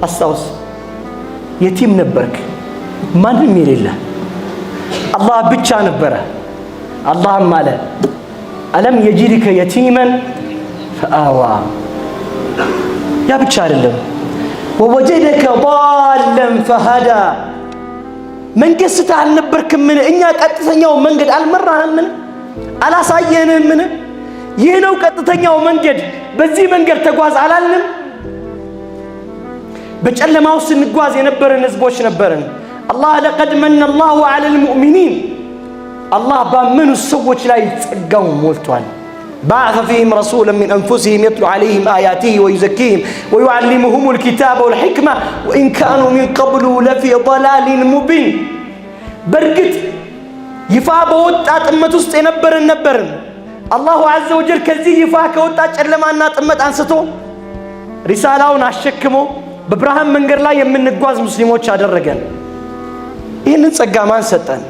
አስታውስ የቲም ነበርክ ማንም የሌለ አላህ ብቻ ነበረ አላህም አለ አለም የጂሪከ የቲመን ፈአዋ ያ ብቻ አይደለም ወወጀደከ ضالا فهدى መንገድ ስተህ አልነበርክምን እኛ ቀጥተኛው መንገድ አልመራህምን አላሳየንህምን ይህ ነው ቀጥተኛው መንገድ በዚህ መንገድ ተጓዝ አላልንም በጨለማው ስንጓዝ የነበረን ህዝቦች ነበርን አላህ ለቀድ መነ አላሁ ዐለ አልሙእሚኒን አላህ ባመኑ ሰዎች ላይ ጸጋው ሞልቷል بعث فيهم رسولا من أنفسهم يتلو عليهم آياته ويزكيهم ويعلمهم الكتاب والحكمة وإن كانوا من قبل لفي ضلال مبين برقت يفا بوطات أمت نبرن الله عز وجل كذي يفا كوطات لما أنات أمت أنستو رسالة ناشكمو ببراهيم منقر لا يمن نقواز مسلموت شادر رجال إيه ننسى قامان ستان